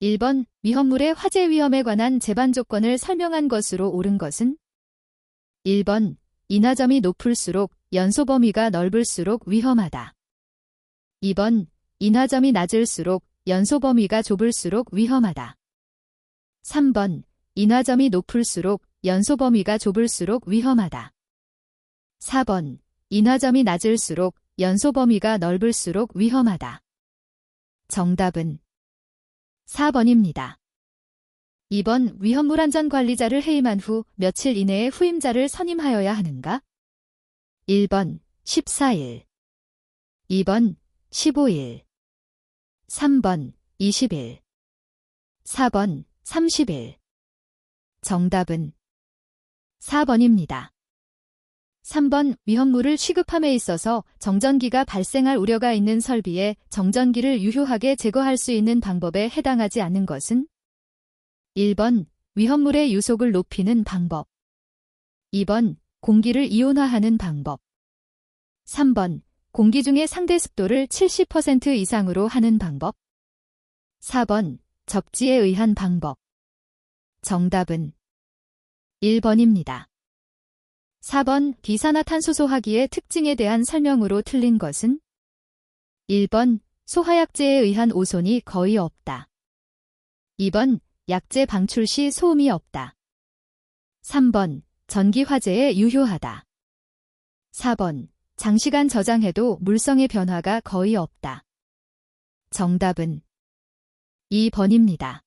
1번 위험물의 화재 위험에 관한 제반 조건을 설명한 것으로 옳은 것은 1번 인하점이 높을수록 연소 범위가 넓을수록 위험하다. 2번 인하점이 낮을수록 연소 범위가 좁을수록 위험하다. 3번 인하점이 높을수록 연소 범위가 좁을수록 위험하다. 4번 인하점이 낮을수록 연소 범위가 넓을수록 위험하다. 정답은 4번입니다. 2번 위험물 안전 관리자를 해임한 후 며칠 이내에 후임자를 선임하여야 하는가? 1번 14일, 2번 15일, 3번 20일, 4번 30일. 정답은 4번입니다. 3번 위험물을 취급함에 있어서 정전기가 발생할 우려가 있는 설비에 정전기를 유효하게 제거할 수 있는 방법에 해당하지 않는 것은 1번 위험물의 유속을 높이는 방법, 2번 공기를 이온화하는 방법, 3번 공기 중의 상대 습도를 70% 이상으로 하는 방법, 4번 접지에 의한 방법. 정답은 1번입니다. 4번 비산화탄소 소화기의 특징에 대한 설명으로 틀린 것은 1번 소화약제에 의한 오손이 거의 없다. 2번 약제 방출 시 소음이 없다. 3번 전기 화재에 유효하다. 4번 장시간 저장해도 물성의 변화가 거의 없다. 정답은 2번입니다.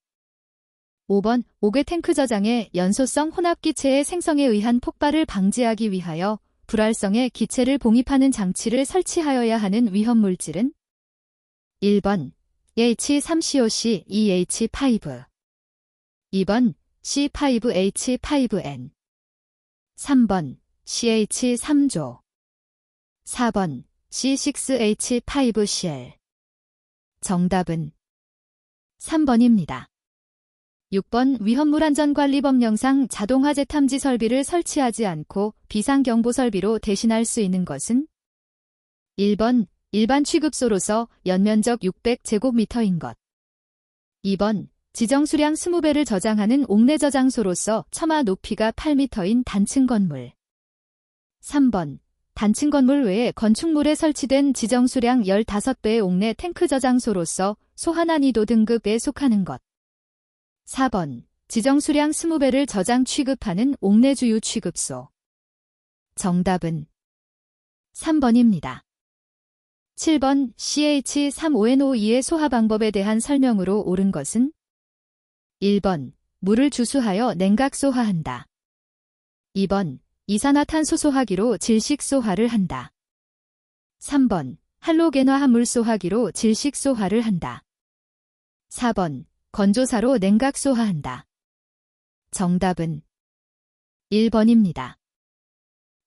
5번 옥외 탱크 저장의 연소성 혼합기체의 생성에 의한 폭발을 방지하기 위하여 불활성의 기체를 봉입하는 장치를 설치하여야 하는 위험물질은 1번 H3COC EH5, 2번 C5H5N, 3번 CH3조, 4번 C6H5Cl. 정답은 3번입니다. 6번 위험물 안전관리법령상 자동화재 탐지 설비를 설치하지 않고 비상경보 설비로 대신할 수 있는 것은 1번 일반 취급소로서 연면적 600제곱미터인 것, 2번 지정 수량 20배를 저장하는 옥내 저장소로서 처마 높이가 8m인 단층 건물, 3번 단층 건물 외에 건축물에 설치된 지정 수량 15배의 옥내 탱크 저장소로서 소환난이도 등급에 속하는 것, 4번 지정 수량 20배를 저장 취급하는 옥내 주유 취급소. 정답은 3번입니다. 7번 CH3ONO2의 소화 방법에 대한 설명으로 옳은 것은 1번 물을 주수하여 냉각 소화한다. 2번 이산화탄소 소화기로 질식 소화를 한다. 3번 할로겐화 합물 소화기로 질식 소화를 한다. 4번 건조사로 냉각 소화한다. 정답은 1번입니다.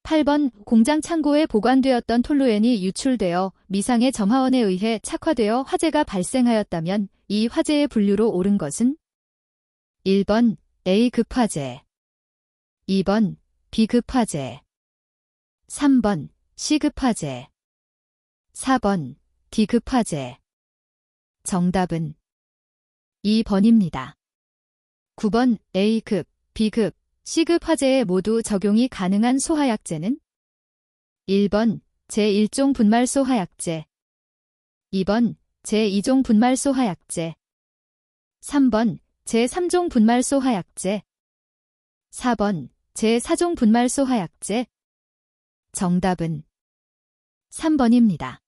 8번 공장 창고에 보관되었던 톨루엔이 유출되어 미상의 점화원에 의해 착화되어 화재가 발생하였다면 이 화재의 분류로 옳은 것은 1번 A급 화재, 2번 B급 화재, 3번 C급 화재, 4번 D급 화재. 정답은 2번입니다. 9번 A급, B급, C급 화재에 모두 적용이 가능한 소화약제는 1번 제1종 분말 소화약제, 2번 제2종 분말 소화약제, 3번 제3종 분말 소화약제, 4번 제4종 분말 소화약제. 정답은 3번입니다.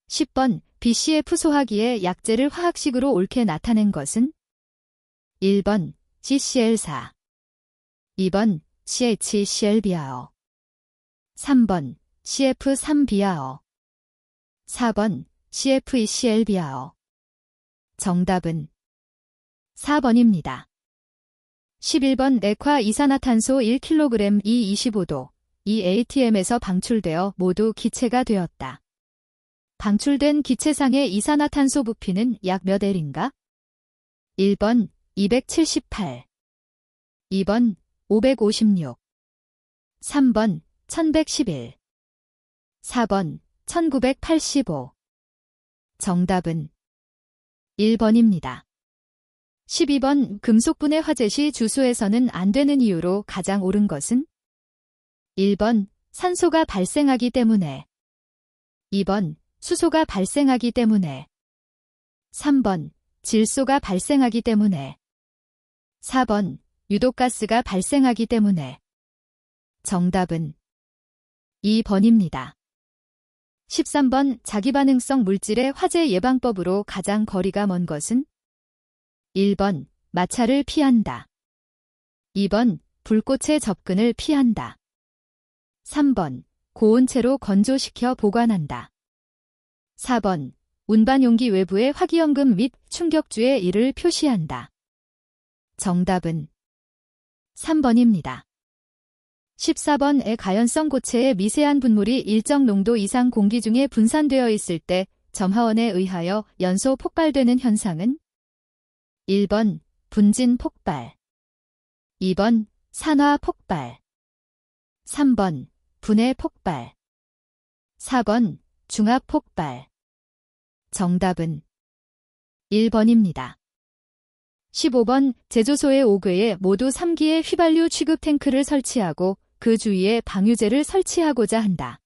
10번 BCF 소화기의 약제를 화학식으로 옳게 나타낸 것은 1번 CCl4, 2번 CHCl비아어, 3번 CF3비아어, 4번 CF2Cl비아어. 정답은 4번입니다. 11번 액화 이산화탄소 1kg 이 25도, 이 ATM에서 방출되어 모두 기체가 되었다. 방출된 기체상의 이산화탄소 부피는 약 몇 L인가? 1번 278, 2번 556, 3번 1111, 4번 1985. 정답은 1번입니다. 12번 금속분해 화재 시 주수해서는 안 되는 이유로 가장 옳은 것은? 1번 산소가 발생하기 때문에. 2번 수소가 발생하기 때문에. 3번 질소가 발생하기 때문에. 4번 유독가스가 발생하기 때문에. 정답은 2번입니다. 13번 자기반응성 물질의 화재 예방법으로 가장 거리가 먼 것은? 1번 마찰을 피한다. 2번 불꽃의 접근을 피한다. 3번 고온 채로 건조시켜 보관한다. 4번 운반 용기 외부의 화기연금 및 충격주의 일을 표시한다. 정답은 3번입니다. 14번의 가연성 고체의 미세한 분물이 일정 농도 이상 공기 중에 분산되어 있을 때 점화원에 의하여 연소 폭발되는 현상은? 1번 분진 폭발. 2번 산화 폭발. 3번 분해 폭발. 4번 중합 폭발. 정답은 1번입니다. 15번 제조소의 5궤에 모두 3기의 휘발유 취급 탱크를 설치하고 그 주위에 방유제를 설치하고자 한다.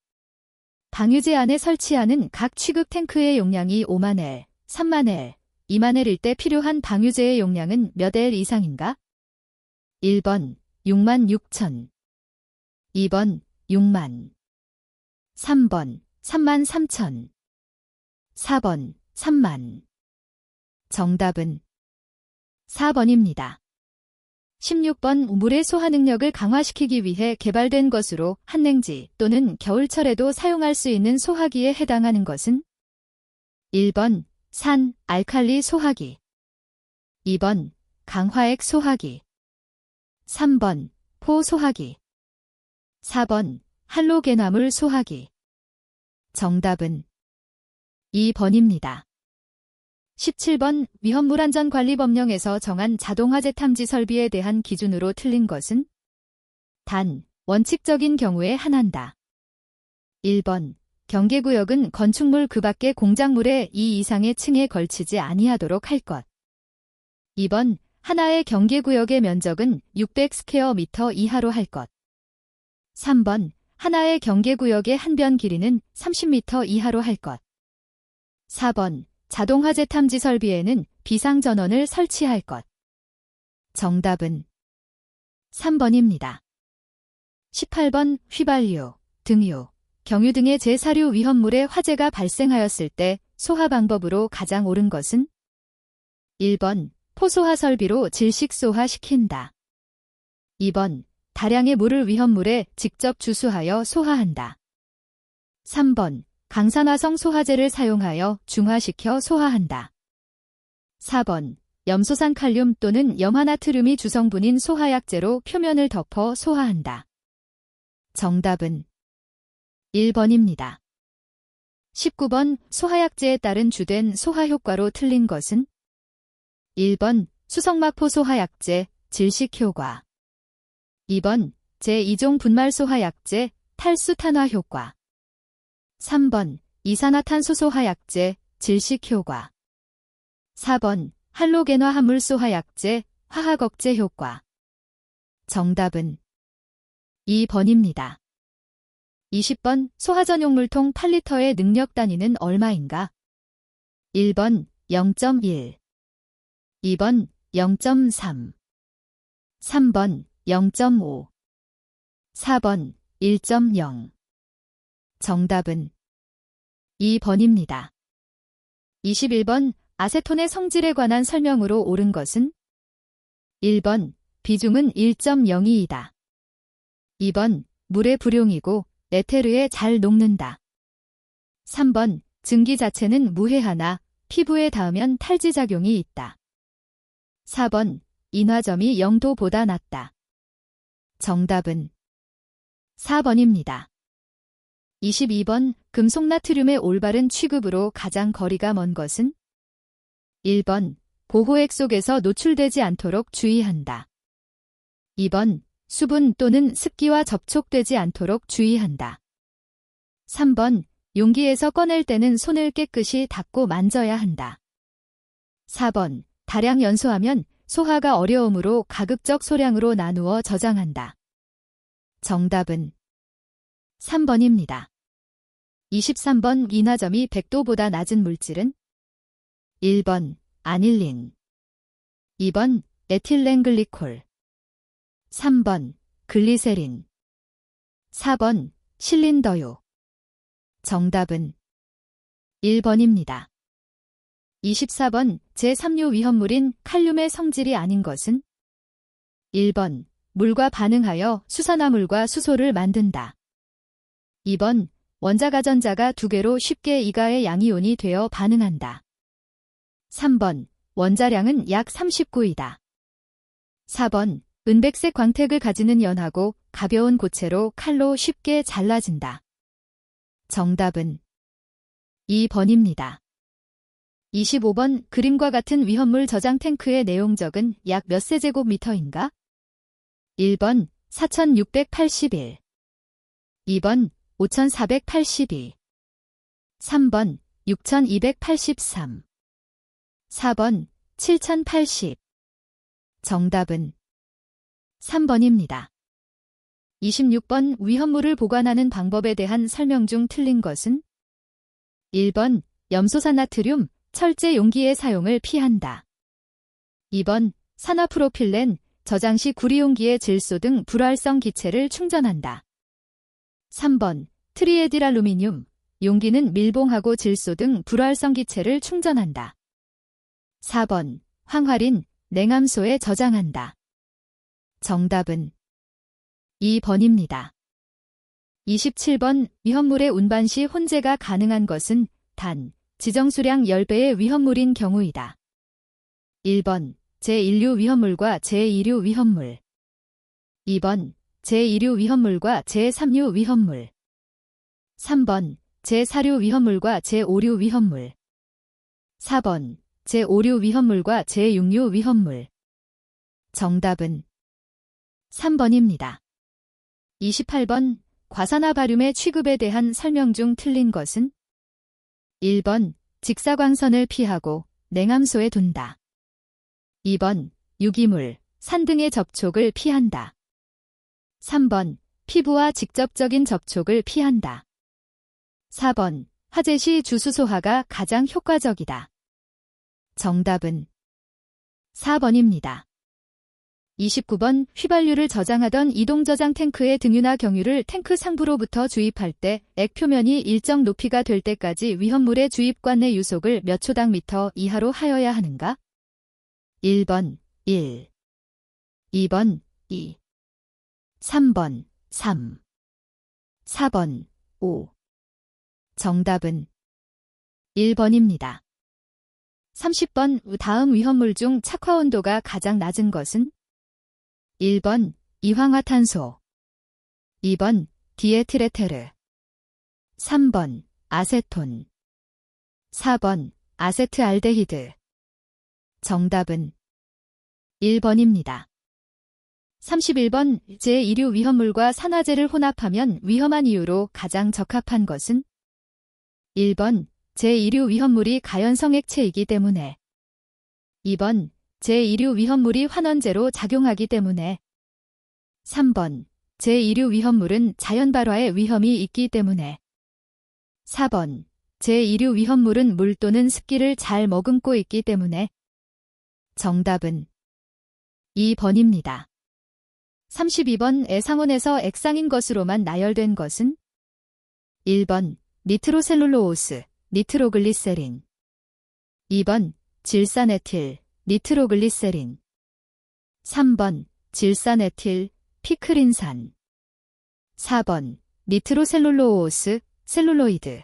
방유제 안에 설치하는 각 취급 탱크의 용량이 5만 L, 3만 L, 2만 L일 때 필요한 방유제의 용량은 몇 L 이상인가? 1번 6만 6천. 2번 6만. 3번 3만 3천. 4번 3만. 정답은 4번입니다. 16번 물의 소화 능력을 강화시키기 위해 개발된 것으로 한냉지 또는 겨울철에도 사용할 수 있는 소화기에 해당하는 것은? 1번 산, 알칼리 소화기. 2번 강화액 소화기. 3번 포 소화기. 4번 할로게나물 소화기. 정답은 2번입니다. 17번 위험물안전관리법령에서 정한 자동화재 탐지 설비에 대한 기준으로 틀린 것은? 단, 원칙적인 경우에 한한다. 1번 경계구역은 건축물 그 밖의 공작물의 2 이상의 층에 걸치지 아니하도록 할 것. 2번 하나의 경계구역의 면적은 600스퀘어미터 이하로 할 것. 3번 하나의 경계구역의 한 변 길이는 30m 이하로 할 것. 4번 자동화재 탐지 설비에는 비상전원을 설치할 것. 정답은 3번입니다. 18번 휘발유, 등유, 경유 등의 제사류 위험물에 화재가 발생하였을 때 소화 방법으로 가장 옳은 것은? 1번 포소화 설비로 질식 소화시킨다. 2번 다량의 물을 위험물에 직접 주수하여 소화한다. 3번 강산화성 소화제를 사용하여 중화시켜 소화한다. 4번 염소산 칼륨 또는 염화나트륨이 주성분인 소화약제로 표면을 덮어 소화한다. 정답은 1번입니다. 19번 소화약제에 따른 주된 소화효과로 틀린 것은? 1번 수성막포 소화약제, 질식효과. 2번 제2종 분말 소화약제, 탈수탄화 효과. 3번 이산화탄소 소화약제, 질식효과. 4번 할로겐화 화물 소화약제, 화학억제 효과. 정답은 2번입니다. 20번 소화전용물통 8리터의 능력 단위는 얼마인가? 1번 0.1. 2번 0.3. 3번 0.5. 4번 1.0. 정답은 2번입니다. 21번 아세톤의 성질에 관한 설명으로 옳은 것은? 1번 비중은 1.02이다. 2번 물의 불용이고 에테르에 잘 녹는다. 3번 증기 자체는 무해하나 피부에 닿으면 탈지작용이 있다. 4번 인화점이 0도보다 낮다. 정답은 4번입니다. 22번 금속나트륨의 올바른 취급으로 가장 거리가 먼 것은? 1번 보호액 속에서 노출되지 않도록 주의한다. 2번 수분 또는 습기와 접촉되지 않도록 주의한다. 3번 용기에서 꺼낼 때는 손을 깨끗이 닦고 만져야 한다. 4번 다량 연소하면 소화가 어려우므로 가급적 소량으로 나누어 저장한다. 정답은 3번입니다. 23번 인화점이 100도보다 낮은 물질은 1번 아닐린, 2번 에틸렌글리콜, 3번 글리세린, 4번 실린더유. 정답은 1번입니다. 24번 제3류 위험물인 칼륨의 성질이 아닌 것은 1번 물과 반응하여 수산화물과 수소를 만든다. 2번 원자가 전자가 두 개로 쉽게 이가의 양이온이 되어 반응한다. 3번 원자량은 약 39이다. 4번 은백색 광택을 가지는 연하고 가벼운 고체로 칼로 쉽게 잘라진다. 정답은 2번입니다. 25번 그림과 같은 위험물 저장 탱크의 내용적은 약 몇 세제곱미터인가? 1번 4681, 2번 5482, 3번 6283, 4번 7080. 정답은 3번입니다. 26번 위험물을 보관하는 방법에 대한 설명 중 틀린 것은 1번 염소산 나트륨, 철제 용기의 사용을 피한다. 2번 산화프로필렌, 저장 시 구리용기에 질소 등 불활성 기체를 충전한다. 3번 트리에틸알루미늄, 용기는 밀봉하고 질소 등 불활성 기체를 충전한다. 4번 황화린, 냉암소에 저장한다. 정답은 2번입니다. 27번 위험물의 운반 시 혼재가 가능한 것은 단 지정수량 10배의 위험물인 경우이다. 1번 제1류 위험물과 제2류 위험물, 2번 제2류 위험물과 제3류 위험물, 3번 제4류 위험물과 제5류 위험물, 4번 제5류 위험물과 제6류 위험물. 정답은 3번입니다. 28번 과산화 바륨의 취급에 대한 설명 중 틀린 것은 1번 직사광선을 피하고 냉암소에 둔다. 2번 유기물, 산 등의 접촉을 피한다. 3번 피부와 직접적인 접촉을 피한다. 4번 화재 시 주수소화가 가장 효과적이다. 정답은 4번입니다. 29번 휘발유를 저장하던 이동저장 탱크의 등유나 경유를 탱크 상부로부터 주입할 때 액 표면이 일정 높이가 될 때까지 위험물의 주입관 내 유속을 몇 초당 미터 이하로 하여야 하는가? 1번 1, 2번 2, 3번 3, 4번 5. 정답은 1번입니다. 30번 다음 위험물 중 착화 온도가 가장 낮은 것은 1번 이황화탄소, 2번 디에틸에테르, 3번 아세톤, 4번 아세트알데히드. 정답은 1번입니다. 31번 제1류 위험물과 산화제를 혼합하면 위험한 이유로 가장 적합한 것은 1번 제2류 위험물이 가연성 액체이기 때문에, 2번 제2류 위험물이 환원제로 작용하기 때문에, 3번 제2류 위험물은 자연 발화의 위험이 있기 때문에, 4번 제2류 위험물은 물 또는 습기를 잘 머금고 있기 때문에. 정답은 2번입니다. 32번 애상온에서 액상인 것으로만 나열된 것은 1번 니트로셀룰로오스, 니트로글리세린, 2번 질산에틸, 니트로글리세린, 3번 질산에틸, 피크린산, 4번 니트로셀룰로오스, 셀룰로이드.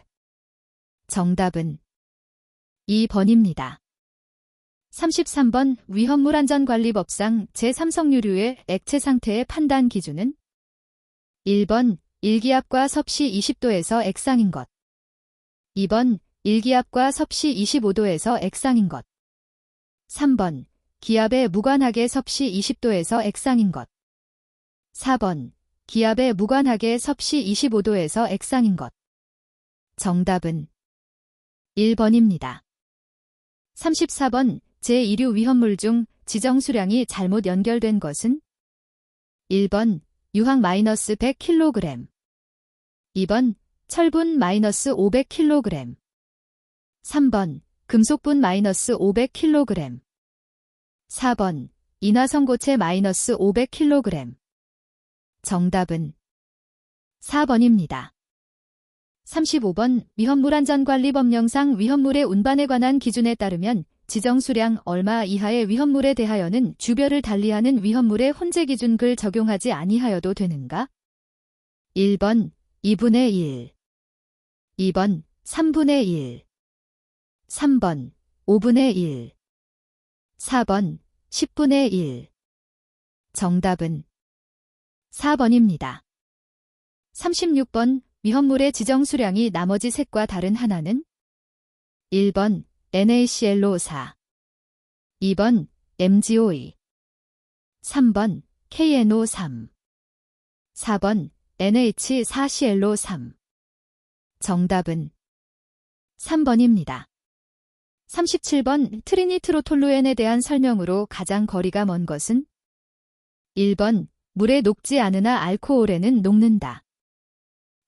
정답은 2번입니다. 33번 위험물안전관리법상 제3성유류의 액체 상태의 판단 기준은 1번 일기압과 섭씨 20도에서 액상인 것, 2번 일기압과 섭씨 25도에서 액상인 것, 3번 기압에 무관하게 섭씨 20도에서 액상인 것, 4번 기압에 무관하게 섭씨 25도에서 액상인 것. 정답은 1번입니다. 34번 제2류 위험물 중 지정 수량이 잘못 연결된 것은? 1번 유황 마이너스 100kg, 2번 철분 마이너스 500kg, 3번 금속분 마이너스 500kg, 4번 인화성고체 마이너스 500kg. 정답은 4번입니다. 35번 위험물안전관리법령상 위험물의 운반에 관한 기준에 따르면 지정 수량 얼마 이하의 위험물에 대하여는 주별을 달리하는 위험물의 혼재 기준을 적용하지 아니하여도 되는가? 1번 2분의 1, 2번 3분의 1, 3번 5분의 1, 4번 10분의 1. 정답은 4번입니다. 36번 위험물의 지정 수량이 나머지 색과 다른 하나는? 1번 NaClO4, 2번 MgO2, 3번 KNO3, 4번 NH4ClO3. 정답은 3번입니다. 37번 트리니트로톨루엔에 대한 설명으로 가장 거리가 먼 것은? 1번 물에 녹지 않으나 알코올에는 녹는다.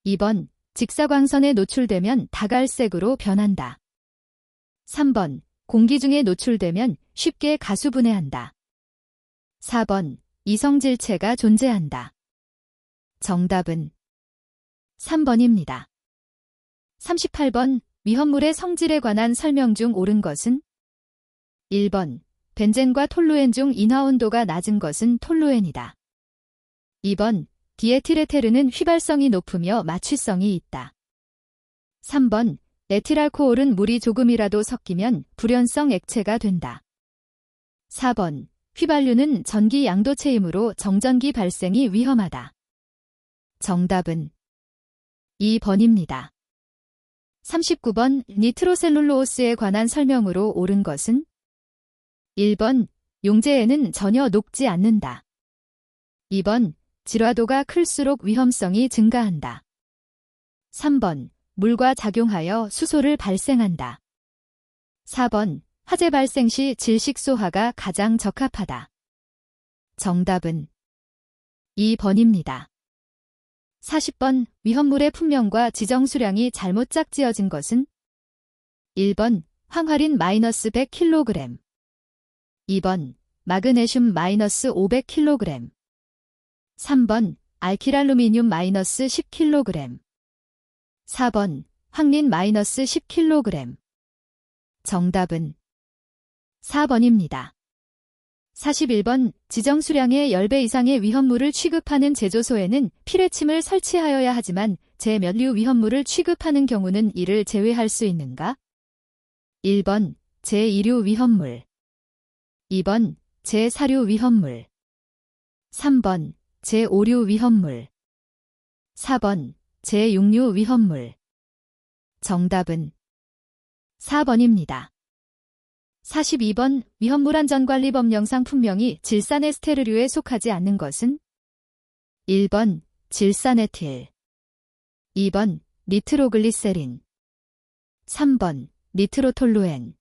2번 직사광선에 노출되면 다갈색으로 변한다. 3번 공기 중에 노출되면 쉽게 가수분해한다. 4번 이성질체가 존재한다. 정답은 3번입니다. 38번 위험물의 성질에 관한 설명 중 옳은 것은? 1번 벤젠과 톨루엔 중 인화온도가 낮은 것은 톨루엔이다. 2번 디에틸에테르는 휘발성이 높으며 마취성이 있다. 3번 에틸알코올은 물이 조금이라도 섞이면 불연성 액체가 된다. 4번 휘발유는 전기 양도체이므로 정전기 발생이 위험하다. 정답은 2번입니다. 39번 니트로셀룰로오스에 관한 설명으로 옳은 것은? 1번 용제에는 전혀 녹지 않는다. 2번 질화도가 클수록 위험성이 증가한다. 3번 물과 작용하여 수소를 발생한다. 4번 화재 발생 시 질식소화가 가장 적합하다. 정답은 2번입니다. 40번 위험물의 품명과 지정 수량이 잘못 짝지어진 것은? 1번 황화린 마이너스 100kg, 2번 마그네슘 마이너스 500kg, 3번 알키랄루미늄 마이너스 10kg, 4번 황린 마이너스 10kg. 정답은 4번입니다. 41번 지정 수량의 10배 이상의 위험물을 취급하는 제조소에는 피뢰침을 설치하여야 하지만 제면류 위험물을 취급하는 경우는 이를 제외할 수 있는가? 1번 제2류 위험물, 2번 제4류 위험물, 3번 제5류 위험물, 4번 제6류 위험물. 정답은 4번입니다. 42번 위험물안전관리법령상 분명히 질산에스테르류에 속하지 않는 것은? 1번 질산에틸, 2번 니트로글리세린, 3번 니트로톨루엔,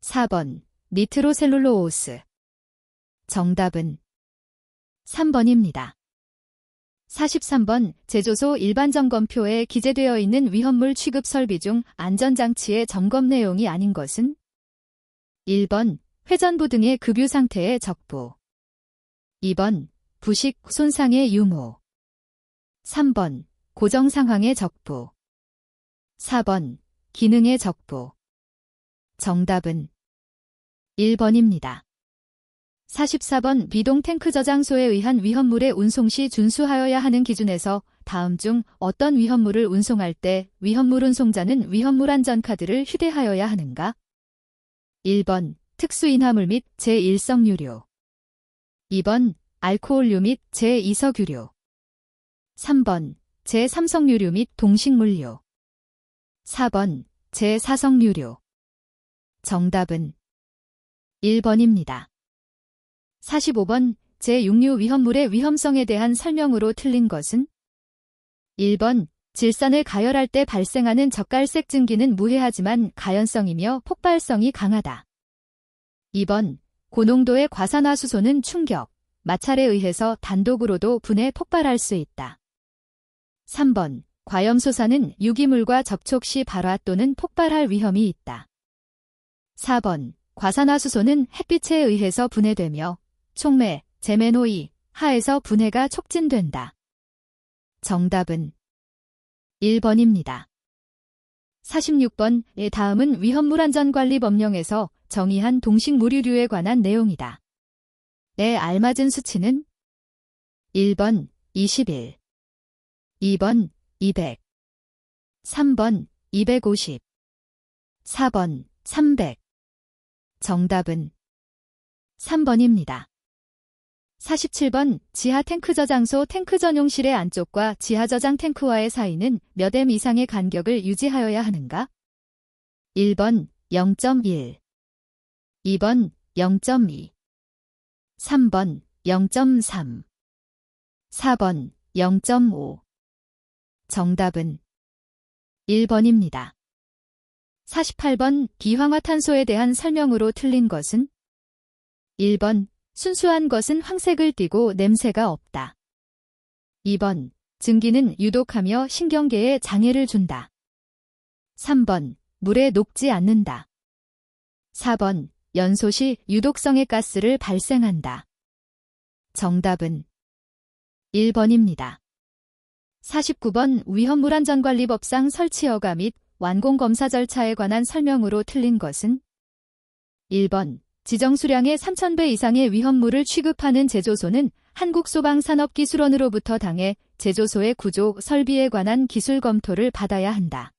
4번 니트로셀룰로오스. 정답은 3번입니다. 43번 제조소 일반점검표에 기재되어 있는 위험물 취급 설비 중 안전장치의 점검 내용이 아닌 것은? 1번 회전부 등의 급유 상태의 적부, 2번 부식 손상의 유무, 3번 고정 상황의 적부, 4번 기능의 적부. 정답은 1번입니다. 44번 비동 탱크 저장소에 의한 위험물의 운송 시 준수하여야 하는 기준에서 다음 중 어떤 위험물을 운송할 때 위험물 운송자는 위험물 안전카드를 휴대하여야 하는가? 1번 특수인화물 및 제1성유류, 2번 알코올류 및 제2석유류, 3번 제3성유류 및 동식물류, 4번 제4성유류. 정답은 1번입니다. 45번 제6류 위험물의 위험성에 대한 설명으로 틀린 것은? 1번 질산을 가열할 때 발생하는 젓갈색 증기는 무해하지만 가연성이며 폭발성이 강하다. 2번 고농도의 과산화수소는 충격, 마찰에 의해서 단독으로도 분해 폭발할 수 있다. 3번. 과염소사는 유기물과 접촉 시 발화 또는 폭발할 위험이 있다. 4번. 과산화수소는 햇빛에 의해서 분해되며 촉매, 제메노이, 하에서 분해가 촉진된다. 정답은 1번입니다. 46번. 다음은 위험물안전관리법령에서 정의한 동식물유류에 관한 내용이다. 에 알맞은 수치는 1번 21, 2번 200, 3번 250, 4번 300. 정답은 3번입니다. 47번. 지하 탱크 저장소 탱크 전용실의 안쪽과 지하 저장 탱크와의 사이는 몇 m 이상의 간격을 유지하여야 하는가? 1번 0.1, 2번 0.2, 3번 0.3, 4번 0.5. 정답은 1번입니다. 48번. 이황화탄소에 대한 설명으로 틀린 것은? 1번. 순수한 것은 황색을 띠고 냄새가 없다. 2번. 증기는 유독하며 신경계에 장애를 준다. 3번. 물에 녹지 않는다. 4번. 연소 시 유독성의 가스를 발생한다. 정답은 1번입니다. 49번. 위험물안전관리법상 설치허가 및 완공검사 절차에 관한 설명으로 틀린 것은? 1번. 지정수량의 3,000배 이상의 위험물을 취급하는 제조소는 한국소방산업기술원으로부터 당해 제조소의 구조, 설비에 관한 기술 검토를 받아야 한다.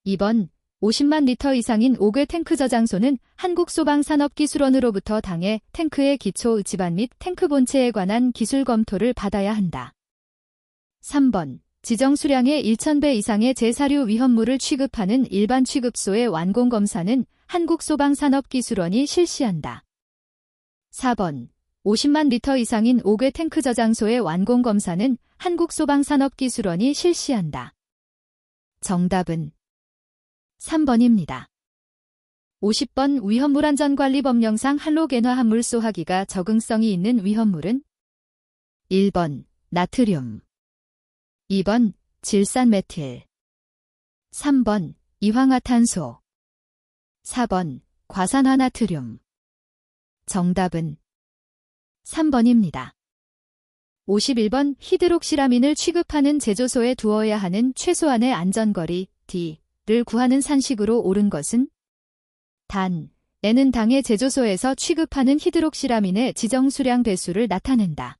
2번. 50만 리터 이상인 5개 탱크 저장소는 한국소방산업기술원으로부터 당해 탱크의 기초, 지반 및 탱크 본체에 관한 기술 검토를 받아야 한다. 3번. 지정 수량의 1,000배 이상의 제사류 위험물을 취급하는 일반 취급소의 완공검사는 한국소방산업기술원이 실시한다. 4번. 50만 리터 이상인 5개 탱크 저장소의 완공검사는 한국소방산업기술원이 실시한다. 정답은 3번입니다. 50번. 위험물안전관리법령상 할로겐화 합물 쏘하기가 적응성이 있는 위험물은? 1번. 나트륨, 2번. 질산메틸, 3번. 이황화탄소, 4번. 과산화나트륨. 정답은 3번입니다. 51번. 히드록시라민을 취급하는 제조소에 두어야 하는 최소한의 안전거리 D를 구하는 산식으로 옳은 것은? 단, N은 당해 제조소에서 취급하는 히드록시라민의 지정 수량 배수를 나타낸다.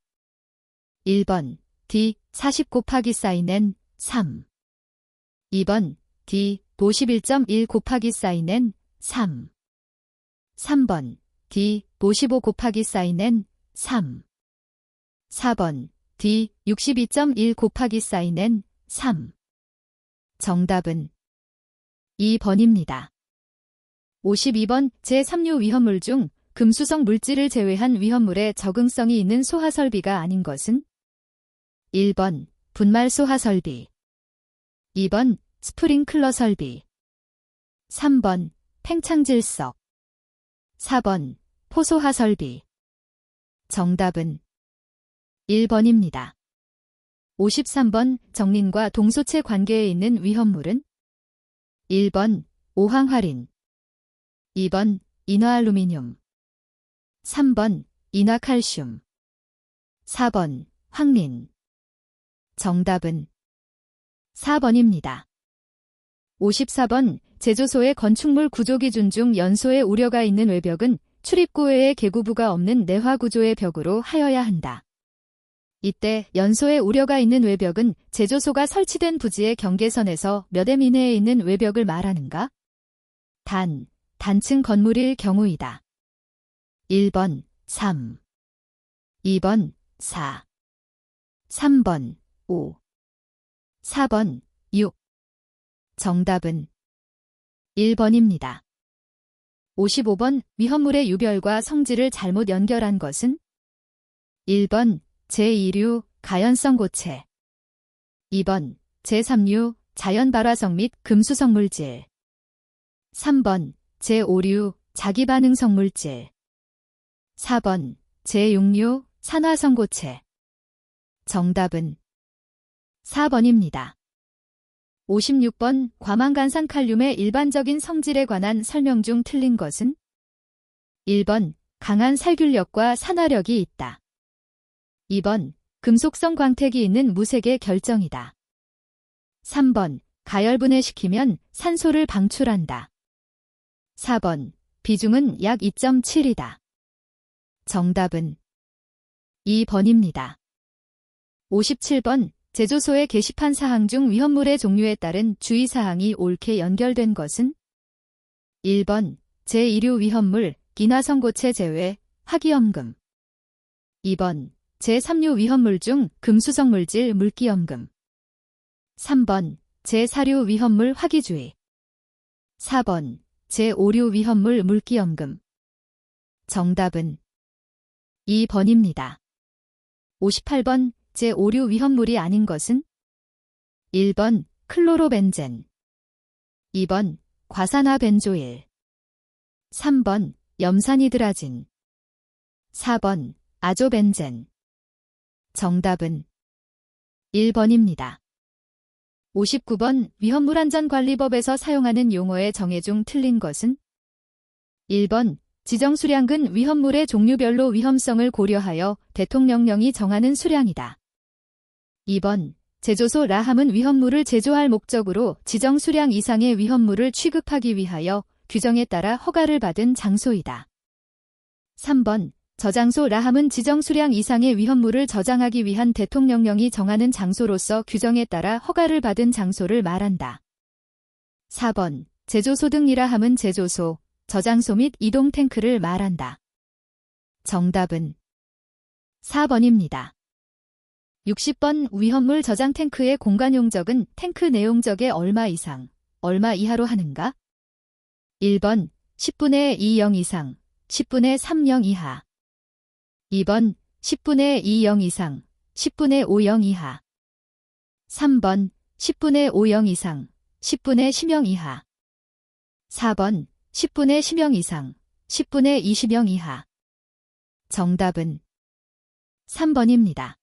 1번. D 40 곱하기 사인 N 3. 2번. D 51.1 곱하기 사인 N 3. 3번. D 55 곱하기 사인 N 3. 4번. D 62.1 곱하기 사인 N 3. 정답은 2번입니다. 52번. 제3류 위험물 중 금수성 물질을 제외한 위험물에 적응성이 있는 소하설비가 아닌 것은? 1번. 분말 소하설비, 2번. 스프링클러 설비, 3번. 팽창질석, 4번. 포소하 설비. 정답은 1번입니다. 53번. 정린과 동소체 관계에 있는 위험물은? 1번. 오황화린, 2번. 인화알루미늄, 3번. 인화칼슘, 4번. 황린. 정답은 4번입니다. 54번. 제조소의 건축물 구조기준 중 연소에 우려가 있는 외벽은 출입구 외에 개구부가 없는 내화구조의 벽으로 하여야 한다. 이때 연소에 우려가 있는 외벽은 제조소가 설치된 부지의 경계선에서 몇 m 이내에 있는 외벽을 말하는가? 단층 건물일 경우이다. 1번 3, 2번 4, 3번 5, 4번 6. 정답은 1번입니다. 55번. 위험물의 유별과 성질을 잘못 연결한 것은? 1번. 제2류 가연성 고체, 2번. 제3류 자연발화성 및 금수성 물질, 3번. 제5류 자기반응성 물질. 4번 제6류 산화성고체. 정답은 4번입니다. 56번 과망간산칼륨의 일반적인 성질에 관한 설명 중 틀린 것은? 1번 강한 살균력과 산화력이 있다. 2번 금속성 광택이 있는 무색의 결정이다. 3번 가열분해시키면 산소를 방출한다. 4번 비중은 약 2.7이다. 정답은 2번입니다. 57번 제조소의 게시판 사항 중 위험물의 종류에 따른 주의사항이 옳게 연결된 것은? 1번 제1류 위험물 기나성고체 제외 화기염금. 2번 제3류 위험물 중 금수성물질 물기염금. 3번 제4류 위험물 화기주의. 4번 제5류 위험물 물기염금. 정답은 2번입니다. 58번 제5류 위험물이 아닌 것은? 1번 클로로벤젠. 2번 과산화벤조일. 3번 염산히드라진. 4번 아조벤젠. 정답은 1번입니다. 59번 위험물안전관리법에서 사용하는 용어의 정의 중 틀린 것은? 1번 지정수량은 위험물의 종류별로 위험성을 고려하여 대통령령이 정하는 수량이다. 2번 제조소 라함은 위험물을 제조할 목적으로 지정 수량 이상의 위험물을 취급하기 위하여 규정에 따라 허가를 받은 장소이다. 3번 저장소 라함은 지정 수량 이상의 위험물을 저장하기 위한 대통령령이 정하는 장소로서 규정에 따라 허가를 받은 장소를 말한다. 4번 제조소 등 이라함은 제조소, 저장소 및 이동 탱크를 말한다. 정답은 4번입니다. 60번 위험물 저장 탱크의 공간 용적은 탱크 내용적의 얼마 이상, 얼마 이하로 하는가? 1번 10분의 2영 이상, 10분의 3영 이하. 2번 10분의 2영 이상, 10분의 5영 이하. 3번 10분의 5영 이상, 10분의 10영 이하. 4번 10분의 10영 이상, 10분의 20영 이하. 정답은 3번입니다.